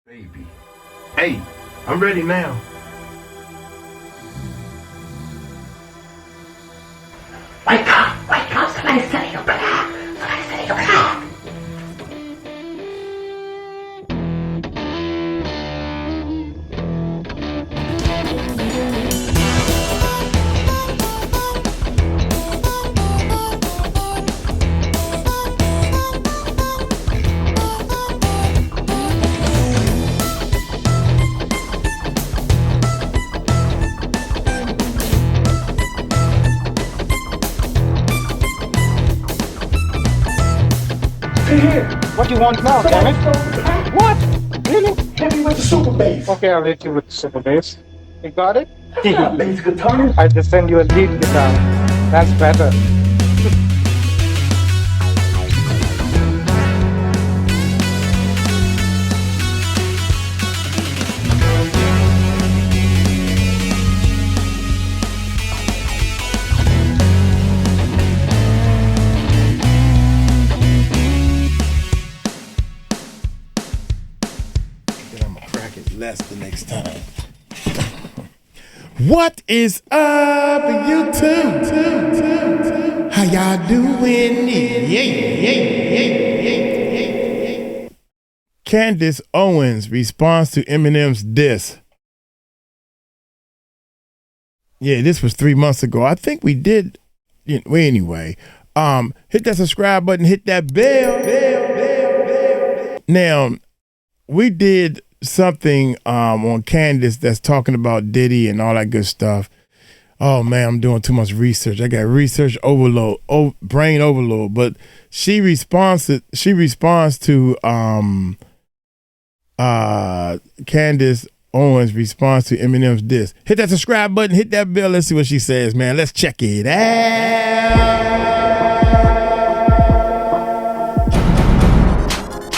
Baby. Hey, I'm ready now. Wake up, somebody's setting up black. Somebody's setting up black. What do you want now, damn it? What? Really? Hit me with the super bass. Okay, I'll hit you with the super bass. You got it? Yeah, bass guitar. I just send you a lead guitar. That's better. Less the next time. What is up, YouTube? How y'all doing? Candace Owens responds to Eminem's diss. Yeah, this was 3 months ago. I think we did. Well, anyway, hit that subscribe button, hit that bell. Now, we did something on Candace that's talking about Diddy and all that good stuff. Oh man, I'm doing too much research. I got research overload, brain overload. But she responds to Candace Owens responds to Eminem's diss. Hit that subscribe button, hit that bell. Let's see what she says, man. Let's check it out.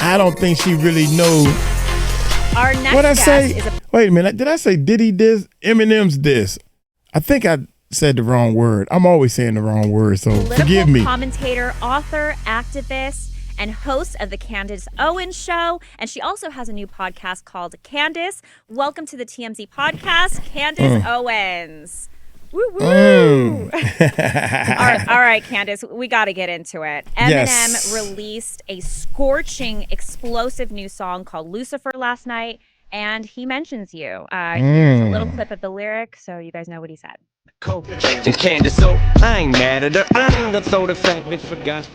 I don't think she really knows. Our next What'd I guest say? is a Wait a minute. Did I say Diddy diss? Eminem's diss. I think I said the wrong word. I'm always saying the wrong word, so forgive me. commentator, author, activist, and host of the Candace Owens Show. And she also has a new podcast called Candace. Welcome to the TMZ podcast, Candace Owens. Woo woo! all right, Candace, we got to get into it. Eminem released a scorching, explosive new song called Lucifer last night, and he mentions you. Here's a little clip of the lyric, so you guys know what he said. And Candace, so I ain't mad at her. I'm gonna throw the fact bitch forgot.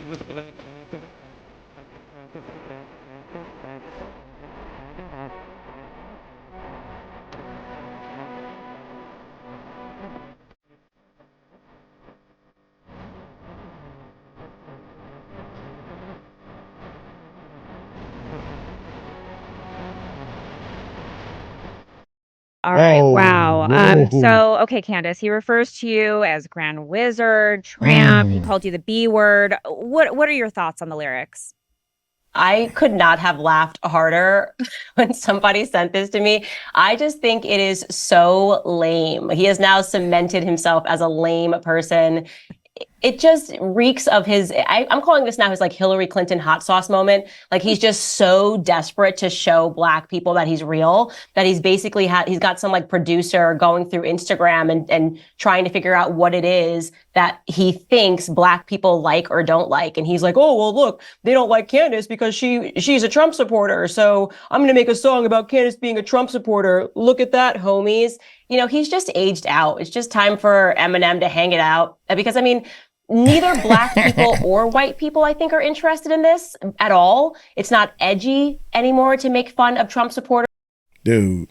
All right, Whoa, wow. whoa. So, okay, Candace, he refers to you as Grand Wizard, Tramp. He called you the B word. What are your thoughts on the lyrics? I could not have laughed harder when somebody sent this to me. I just think it is so lame. He has now cemented himself as a lame person. It just reeks of his, I'm calling this now his like Hillary Clinton hot sauce moment. Like he's just so desperate to show Black people that he's real, that he's basically he's got some like producer going through Instagram and trying to figure out what it is that he thinks Black people like or don't like. And he's like, oh, well, look, they don't like Candace because she's a Trump supporter. So I'm going to make a song about Candace being a Trump supporter. Look at that, homies. You know, he's just aged out. It's just time for Eminem to hang it out. Because I mean, neither Black people or white people, I think, are interested in this at all. It's not edgy anymore to make fun of Trump supporters. Dude.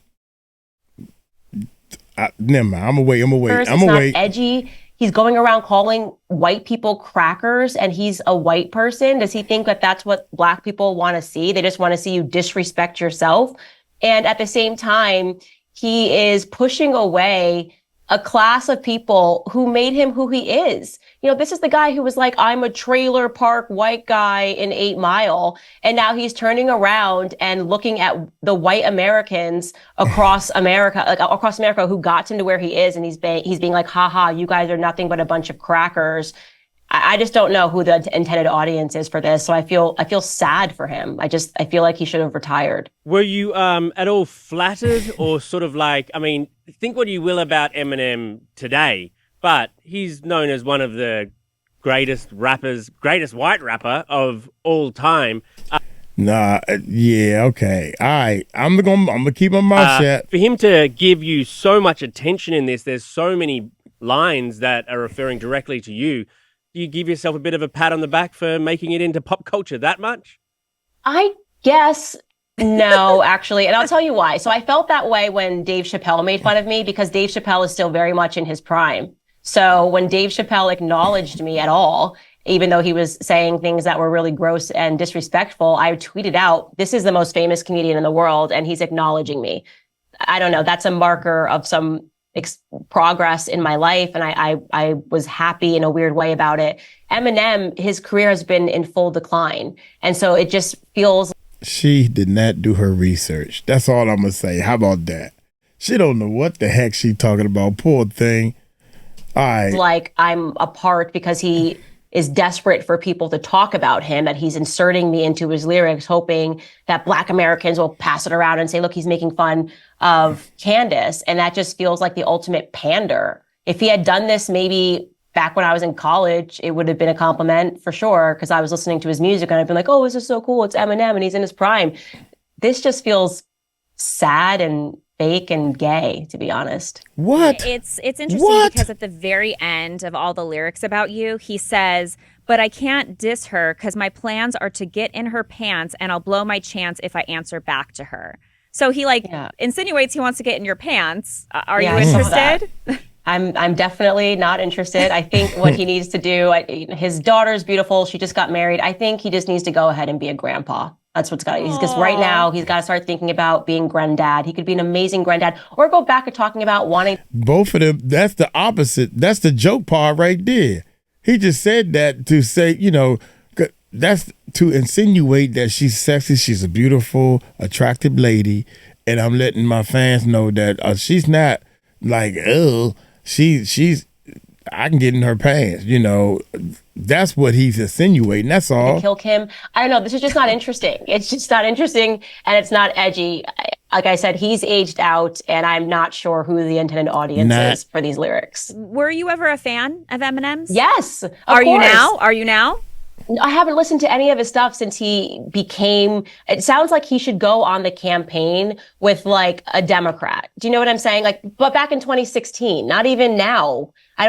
Never mind. I'm gonna wait. It's not edgy. He's going around calling white people crackers and he's a white person. Does he think that that's what Black people want to see? They just want to see you disrespect yourself. And at the same time, he is pushing away a class of people who made him who he is. You know, this is the guy who was like, I'm a trailer park white guy in 8 Mile. And now he's turning around and looking at the white Americans across America, who got him to where he is. And he's being like, haha, you guys are nothing but a bunch of crackers. I just don't know who the intended audience is for this. So I feel sad for him. I feel like he should have retired. Were you at all flattered or sort of like, I mean, think what you will about Eminem today, but he's known as one of the greatest white rapper of all time. Okay. All right. I'm gonna keep my mouth shut. For him to give you so much attention in this, there's so many lines that are referring directly to you. Do you give yourself a bit of a pat on the back for making it into pop culture that much? I guess no, actually. And I'll tell you why. So I felt that way when Dave Chappelle made fun of me, because Dave Chappelle is still very much in his prime. So when Dave Chappelle acknowledged me at all, even though he was saying things that were really gross and disrespectful, I tweeted out, this is the most famous comedian in the world, and he's acknowledging me. I don't know. That's a marker of some progress in my life, and I was happy in a weird way about it. Eminem, his career has been in full decline, and so it just feels. She did not do her research. That's all I'm gonna say. How about that? She don't know what the heck she talking about. Poor thing. All right. Like I'm a part because he is desperate for people to talk about him, that he's inserting me into his lyrics, hoping that Black Americans will pass it around and say, look, he's making fun of Candace. And that just feels like the ultimate pander. If he had done this maybe back when I was in college, it would have been a compliment for sure, because I was listening to his music and I'd been like, oh, this is so cool. It's Eminem and he's in his prime. This just feels sad and fake and gay, to be honest. What? It's interesting because at the very end of all the lyrics about you, he says, but I can't diss her because my plans are to get in her pants and I'll blow my chance if I answer back to her. So he insinuates he wants to get in your pants. Are you interested? I'm definitely not interested. I think what he needs to do, his daughter's beautiful. She just got married. I think he just needs to go ahead and be a grandpa. That's what's got to, because right now he's got to start thinking about being granddad. He could be an amazing granddad, or go back to talking about wanting. Both of them, that's the opposite. That's the joke part right there. He just said that to say, that's to insinuate that she's sexy. She's a beautiful, attractive lady. And I'm letting my fans know that she's not like, she's, I can get in her pants, That's what he's insinuating. That's all. Kill Kim. I don't know. This is just not interesting. It's just not interesting, and it's not edgy. Like I said, he's aged out, and I'm not sure who the intended audience is for these lyrics. Were you ever a fan of Eminem's? Yes. Are you now? Are you now? I haven't listened to any of his stuff since he became, it sounds like he should go on the campaign with like a Democrat. Do you know what I'm saying? But back in 2016, not even now. I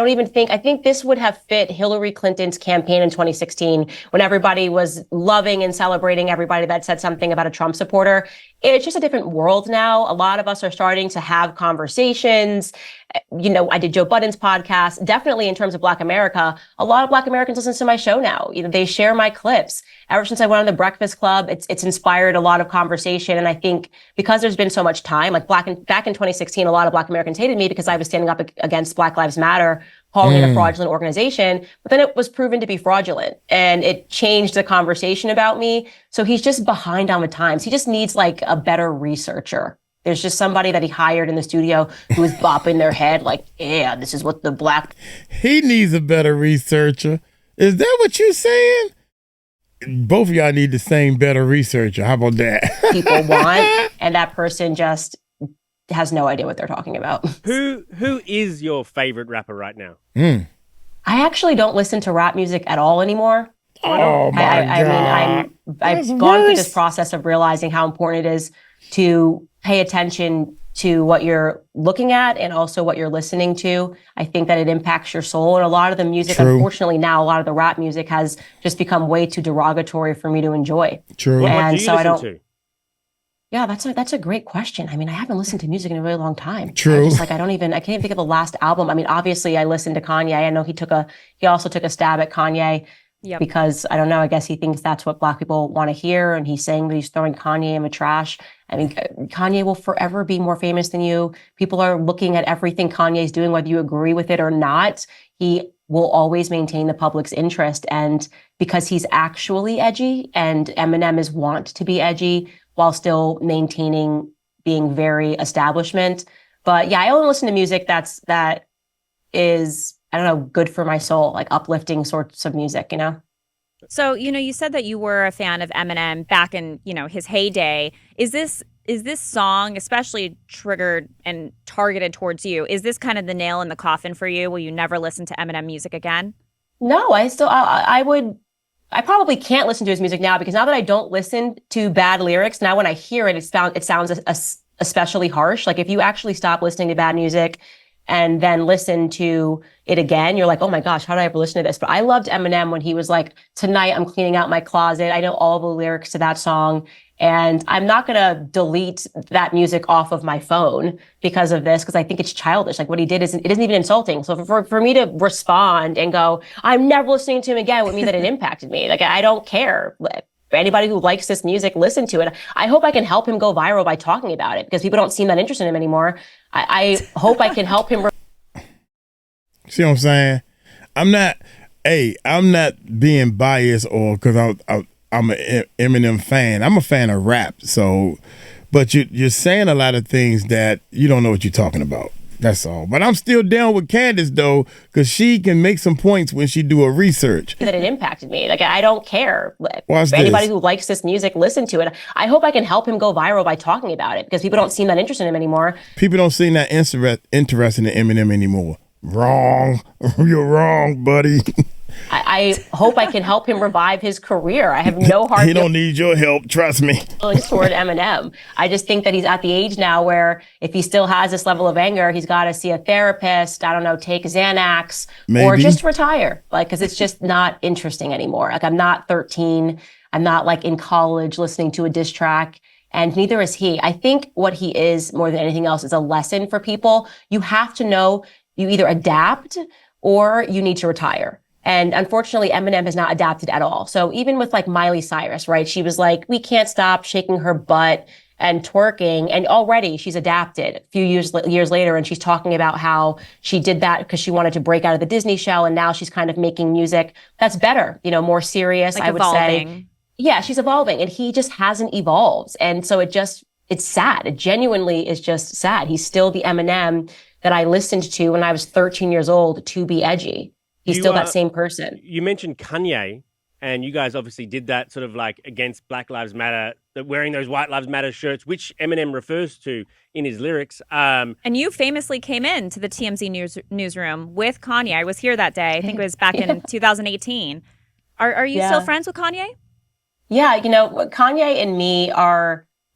think this would have fit Hillary Clinton's campaign in 2016 when everybody was loving and celebrating everybody that said something about a Trump supporter. It's just a different world now. A lot of us are starting to have conversations. I did Joe Budden's podcast. Definitely in terms of Black America, a lot of Black Americans listen to my show now. They share my clips. Ever since I went on the Breakfast Club, it's inspired a lot of conversation. And I think because there's been so much time, back in 2016, a lot of Black Americans hated me because I was standing up against Black Lives Matter, calling it a fraudulent organization. But then it was proven to be fraudulent, and it changed the conversation about me. So he's just behind on the times. He just needs like a better researcher. There's just somebody that he hired in the studio who is bopping their head like, yeah, this is what the Black. He needs a better researcher. Is that what you're saying? Both of y'all need the same better researcher. How about that? People want, and that person just has no idea what they're talking about. Who is your favorite rapper right now? I actually don't listen to rap music at all anymore. Oh my God. I mean, I've gone through this process of realizing how important it is to pay attention to what you're looking at and also what you're listening to. I think that it impacts your soul. And a lot of the music, unfortunately now, a lot of the rap music has just become way too derogatory for me to enjoy. True. What do you listen to? Yeah, that's a great question. I mean, I haven't listened to music in a really long time. True. I can't even think of the last album. I mean, obviously I listened to Kanye. I know he also took a stab at Kanye. Yep. Because I don't know, I guess he thinks that's what Black people want to hear. And he's saying that he's throwing Kanye in the trash. I mean, Kanye will forever be more famous than you. People are looking at everything Kanye's doing, whether you agree with it or not. He will always maintain the public's interest. And because he's actually edgy, and Eminem is want to be edgy while still maintaining being very establishment. But yeah, I only listen to music that is I don't know, good for my soul, like uplifting sorts of music, you know? So, you said that you were a fan of Eminem back in, his heyday. Is this song especially triggered and targeted towards you? Is this kind of the nail in the coffin for you? Will you never listen to Eminem music again? No, I probably can't listen to his music now because now that I don't listen to bad lyrics, now when I hear it, it sounds especially harsh. Like if you actually stop listening to bad music and then listen to it again, you're like, oh my gosh, how did I ever listen to this? But I loved Eminem when he was like, tonight I'm cleaning out my closet. I know all the lyrics to that song. And I'm not going to delete that music off of my phone because of this, because I think it's childish. Like what he did it isn't even insulting. So for me to respond and go, I'm never listening to him again would mean that it impacted me. Like I don't care. Anybody who likes this music, listen to it. I hope I can help him go viral by talking about it because people don't seem that interested in him anymore. I hope I can help him. See what I'm saying? I'm not being biased or because I'm an Eminem fan. I'm a fan of rap. So, but you're saying a lot of things that you don't know what you're talking about. That's all. But I'm still down with Candace though, because she can make some points when she do a research. That it impacted me. Like I don't care. Watch Anybody this. who likes this music, listen to it. I hope I can help him go viral by talking about it because people don't seem that interested in him anymore. People don't seem that interested in Eminem anymore. Wrong. You're wrong, buddy. I hope I can help him revive his career. I have no hard He don't need your help. Trust me. feelings toward Eminem. I just think that he's at the age now where if he still has this level of anger, he's got to see a therapist, I don't know, take Xanax or just retire. Like, cause it's just not interesting anymore. Like I'm not 13. I'm not like in college listening to a diss track. And neither is he. I think what he is more than anything else is a lesson for people. You have to know you either adapt or you need to retire. And unfortunately, Eminem has not adapted at all. So even with like Miley Cyrus, right? She was like, we can't stop shaking her butt and twerking. And already she's adapted a few years later. And she's talking about how she did that because she wanted to break out of the Disney shell. And now she's kind of making music that's better, more serious, Like I would evolving. say. Yeah, she's evolving and he just hasn't evolved. And so it's sad. It genuinely is just sad. He's still the Eminem that I listened to when I was 13 years old to be edgy. He's still that same person. You mentioned Kanye, and you guys obviously did that sort of like against Black Lives Matter, wearing those White Lives Matter shirts, which Eminem refers to in his lyrics. And you famously came in to the TMZ newsroom with Kanye. I was here that day. I think it was back in 2018. Are you still friends with Kanye? Yeah, Kanye and me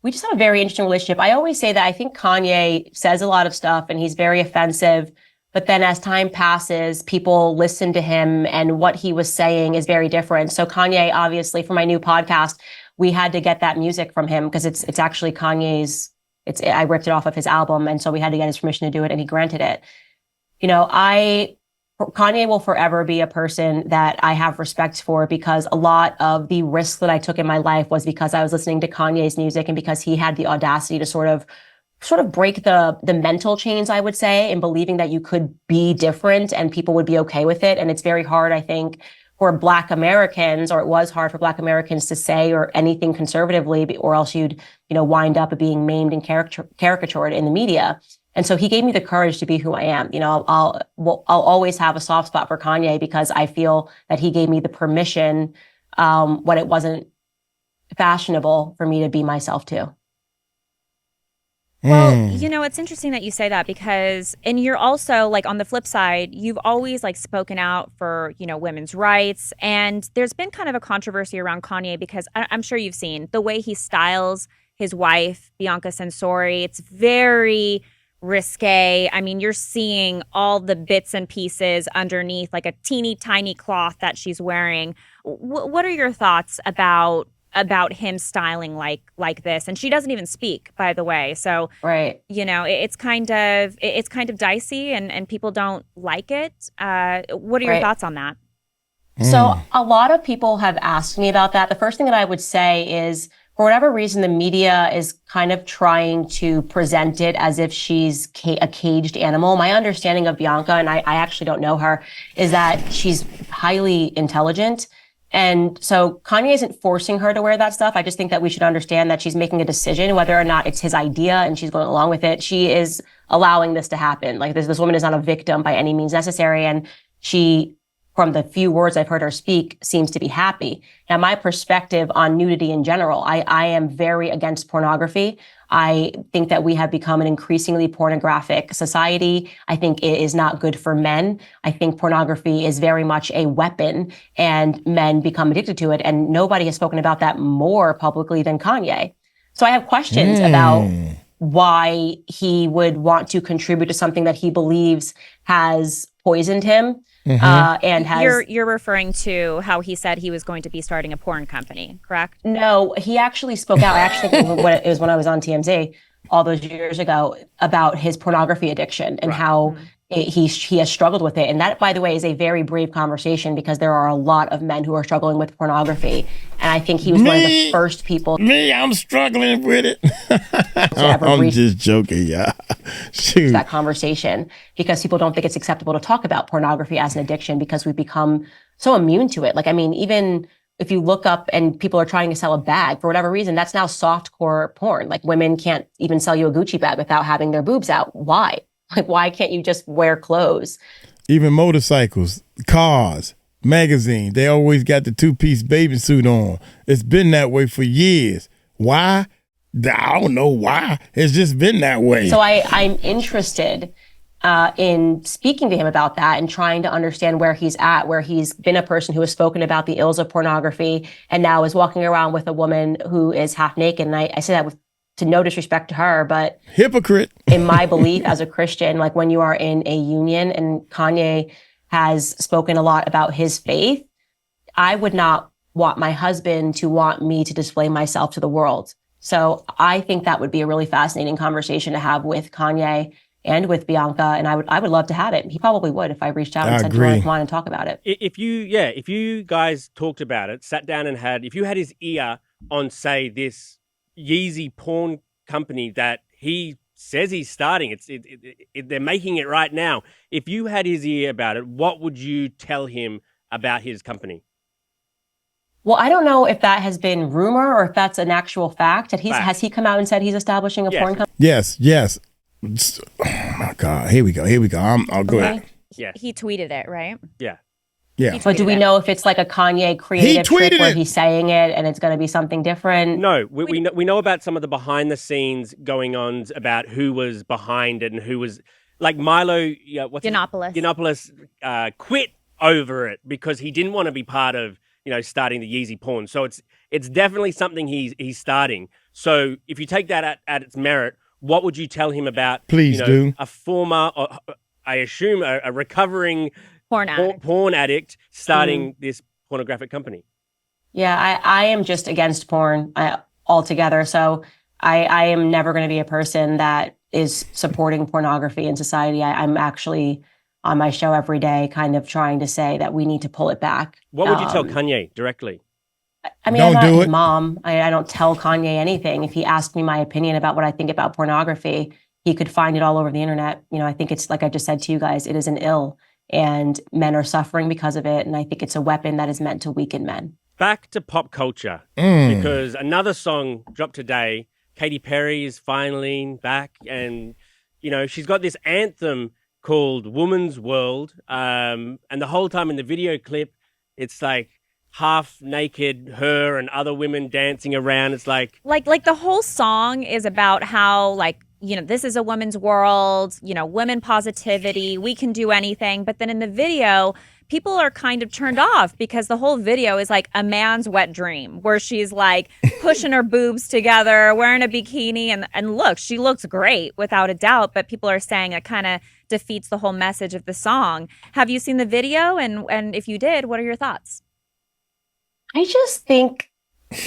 we just have a very interesting relationship. I always say that I think Kanye says a lot of stuff and he's very offensive. But then as time passes, people listen to him and what he was saying is very different. So Kanye, obviously, for my new podcast, we had to get that music from him because it's actually Kanye's, I ripped it off of his album. And so we had to get his permission to do it and he granted it. Kanye will forever be a person that I have respect for because a lot of the risks that I took in my life was because I was listening to Kanye's music and because he had the audacity to sort of break the mental chains, I would say, in believing that you could be different and people would be okay with it. And it's very hard, I think, for Black Americans, or it was hard for Black Americans to say or anything conservatively, or else you'd, wind up being maimed and caricatured in the media. And so he gave me the courage to be who I am. I'll always have a soft spot for Kanye because I feel that he gave me the permission when it wasn't fashionable for me to be myself too. Well, it's interesting that you say that because, and you're also like on the flip side, you've always like spoken out for, women's rights. And there's been kind of a controversy around Kanye because I'm sure you've seen the way he styles his wife, Bianca Censori. It's very risque. I mean, you're seeing all the bits and pieces underneath like a teeny tiny cloth that she's wearing. What are your thoughts about him styling like this? And she doesn't even speak, by the way. So, right. It's kind of dicey and people don't like it. What are your thoughts on that? So a lot of people have asked me about that. The first thing that I would say is, for whatever reason, the media is kind of trying to present it as if she's a caged animal. My understanding of Bianca, and I actually don't know her, is that she's highly intelligent. And so Kanye isn't forcing her to wear that stuff. I just think that we should understand that she's making a decision, whether or not it's his idea and she's going along with it. She is allowing this to happen. Like this woman is not a victim by any means necessary. And she, from the few words I've heard her speak, seems to be happy. Now, my perspective on nudity in general, I am very against pornography. I think that we have become an increasingly pornographic society. I think it is not good for men. I think pornography is very much a weapon and men become addicted to it. And nobody has spoken about that more publicly than Kanye. So I have questions about why he would want to contribute to something that he believes has poisoned him. And has you're referring to how he said he was going to be starting a porn company, correct? No, he actually spoke out. I actually think it was when I was on TMZ all those years ago about his pornography addiction and how he has struggled with it. And that, by the way, is a very brave conversation because there are a lot of men who are struggling with pornography. And I think he was one of the first people. I'm struggling with it. ever I'm just joking, yeah. Shoot. That conversation because people don't think it's acceptable to talk about pornography as an addiction because we've become so immune to it. Like, I mean, even if you look up and people are trying to sell a bag for whatever reason, that's now softcore porn. Like, women can't even sell you a Gucci bag without having their boobs out. Why? Like, why can't you just wear clothes? Even motorcycles, cars, magazines, they always got the two-piece bathing suit on. It's been that way for years. Why? I don't know why. It's just been that way. So I'm interested in speaking to him about that and trying to understand where he's at, where he's been a person who has spoken about the ills of pornography and now is walking around with a woman who is half naked. And I say that with to no disrespect to her, but hypocrite. In my belief as a Christian, like when you are in a union, and Kanye has spoken a lot about his faith, I would not want my husband to want me to display myself to the world. So I think that would be a really fascinating conversation to have with Kanye and with Bianca, and I would love to have it. He probably would if I reached out and said, "Do you want to come on and talk about it?" If you guys talked about it, sat down and if you had his ear on, say, this Yeezy porn company that he says he's starting, they're making it right now. If you had his ear about it, what would you tell him about his company? Well, I don't know if that has been rumor or if that's an actual fact. Has he come out and said he's establishing a porn company? Yes. Oh my God! Here we go. I'll go ahead. Yeah, he tweeted it, right? Yeah. But do we know if it's like a Kanye creative trick where he's saying it and it's going to be something different? No, we know about some of the behind the scenes going on about who was behind it and who was like Milo. Yiannopoulos quit over it because he didn't want to be part of starting the Yeezy porn. So it's definitely something he's starting. So if you take that at its merit, what would you tell him about? Please do. A former, I assume, a recovering porn addict starting this pornographic company. Yeah, I am just against porn altogether. So I am never going to be a person that is supporting pornography in society. I'm actually on my show every day kind of trying to say that we need to pull it back. What would you tell Kanye directly? I mean, I'm not his mom. I don't tell Kanye anything. If he asked me my opinion about what I think about pornography, he could find it all over the internet. I think it's like I just said to you guys, it is an ill and men are suffering because of it. And I think it's a weapon that is meant to weaken men. Back to pop culture, because another song dropped today. Katy Perry is finally back and, she's got this anthem called Woman's World. And the whole time in the video clip, it's like half naked, her and other women dancing around. It's like the whole song is about how this is a woman's world, women positivity, we can do anything. But then in the video, people are kind of turned off because the whole video is like a man's wet dream where she's like pushing her boobs together, wearing a bikini. And look, she looks great without a doubt. But people are saying it kind of defeats the whole message of the song. Have you seen the video? And if you did, what are your thoughts? I just think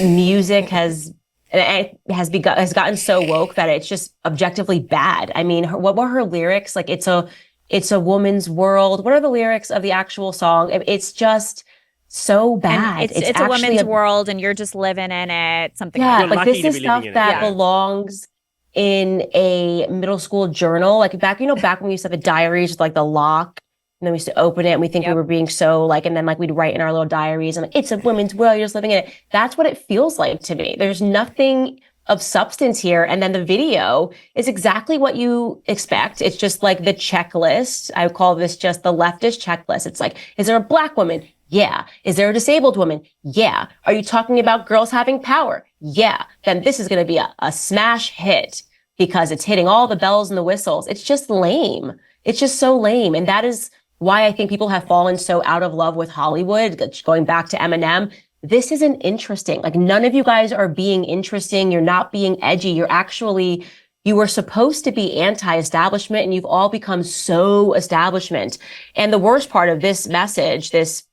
music has gotten so woke that it's just objectively bad. I mean, what were her lyrics? Like, it's a woman's world. What are the lyrics of the actual song? It's just so bad. And it's a woman's world, and you're just living in it. Something like this is stuff that belongs in a middle school journal. Like back when we used to have the diaries with like the lock. And then we used to open it and we think we were being so and then we'd write in our little diaries and it's a women's world, you're just living in it. That's what it feels like to me. There's nothing of substance here. And then the video is exactly what you expect. It's just like the checklist. I call this just the leftist checklist. It's like, is there a black woman? Yeah. Is there a disabled woman? Yeah. Are you talking about girls having power? Yeah. Then this is going to be a smash hit because it's hitting all the bells and the whistles. It's just lame. It's just so lame. And that is why I think people have fallen so out of love with Hollywood, going back to Eminem. This isn't interesting. Like, none of you guys are being interesting. You're not being edgy. You were supposed to be anti-establishment, and you've all become so establishment. And the worst part of this message, this,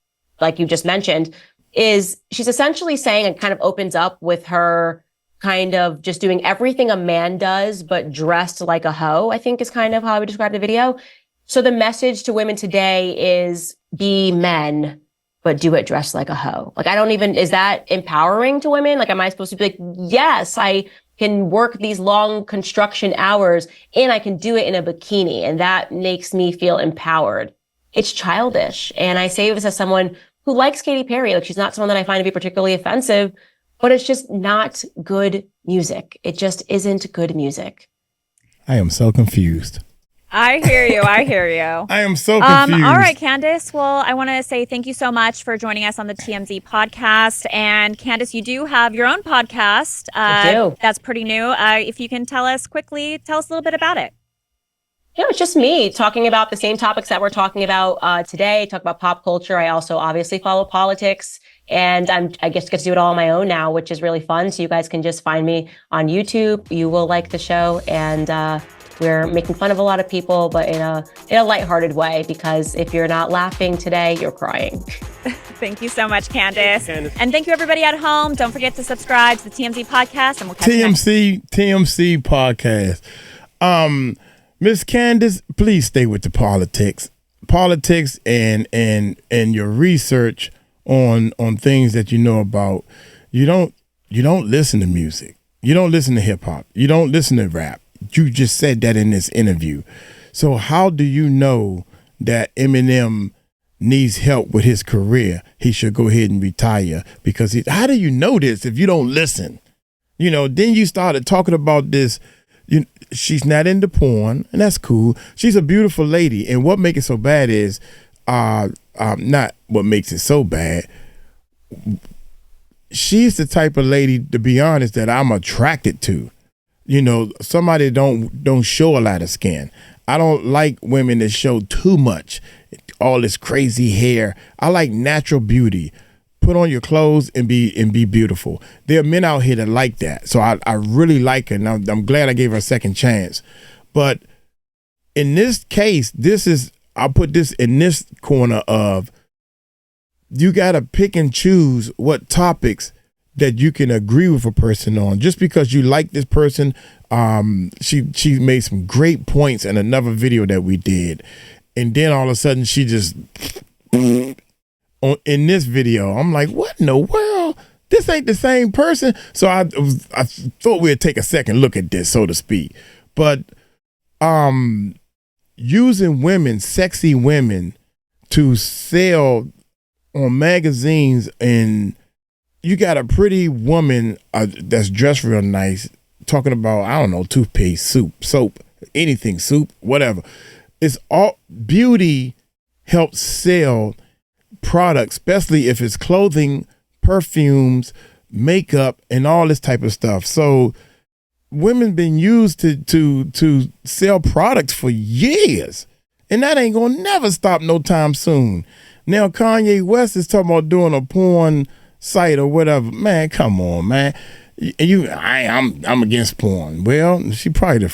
like you just mentioned, is she's essentially saying, and kind of opens up with her kind of just doing everything a man does, but dressed like a hoe, I think is kind of how I would describe the video. So the message to women today is be men, but do it dressed like a hoe. Like, is that empowering to women? Like, am I supposed to be like, yes, I can work these long construction hours and I can do it in a bikini, and that makes me feel empowered? It's childish. And I say this as someone who likes Katy Perry. Like, she's not someone that I find to be particularly offensive, but it's just not good music. It just isn't good music. I am so confused. I hear you. I am so confused. All right, Candace. Well, I want to say thank you so much for joining us on the TMZ podcast. And Candace, you do have your own podcast. I do. That's pretty new. If you can tell us a little bit about it. Yeah, it's just me talking about the same topics that we're talking about today. Talk about pop culture. I also obviously follow politics, and I get to do it all on my own now, which is really fun. So you guys can just find me on YouTube. You will like the show, and we're making fun of a lot of people, but in a lighthearted way, because if you're not laughing today, you're crying. Thank you so much, Candace. And thank you, everybody at home. Don't forget to subscribe to the TMZ podcast, and we'll catch you next time. TMZ podcast. Miss Candace, please stay with the politics and your research on things that you know about. You don't listen to music. You don't listen to hip hop. You don't listen to rap. You just said that in this interview. So how do you know that Eminem needs help with his career? He should go ahead and retire because how do you know this if you don't listen? Then you started talking about this. She's not into porn, and that's cool. She's a beautiful lady, and what makes it so bad is, not what makes it so bad. She's the type of lady, to be honest, that I'm attracted to. Somebody don't show a lot of skin. I don't like women that show too much, all this crazy hair. I like natural beauty. Put on your clothes and be beautiful. There are men out here that like that. So I really like her, and I'm glad I gave her a second chance. But in this case, I'll put this in this corner of, you got to pick and choose what topics that you can agree with a person on. Just because you like this person, she made some great points in another video that we did, and then all of a sudden she just in this video, I'm like, what in the world? This ain't the same person. So I thought we'd take a second look at this, so to speak. But using women, sexy women, to sell on magazines, and you got a pretty woman that's dressed real nice talking about, I don't know, toothpaste, soap, anything, soup, whatever. It's all beauty helps sell products, especially if it's clothing, perfumes, makeup, and all this type of stuff. So women been used to sell products for years, and that ain't gonna never stop no time soon. Now Kanye West is talking about doing a porn site or whatever. Man, come on, man. I'm against porn. Well, she probably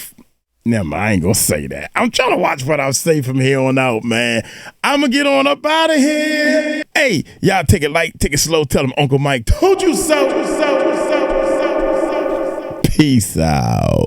never mind, I ain't gonna say that. I'm trying to watch what I say from here on out, man. I'm gonna get on up out of here. Hey, y'all take it light, take it slow. Tell them Uncle Mike told you so. Peace out.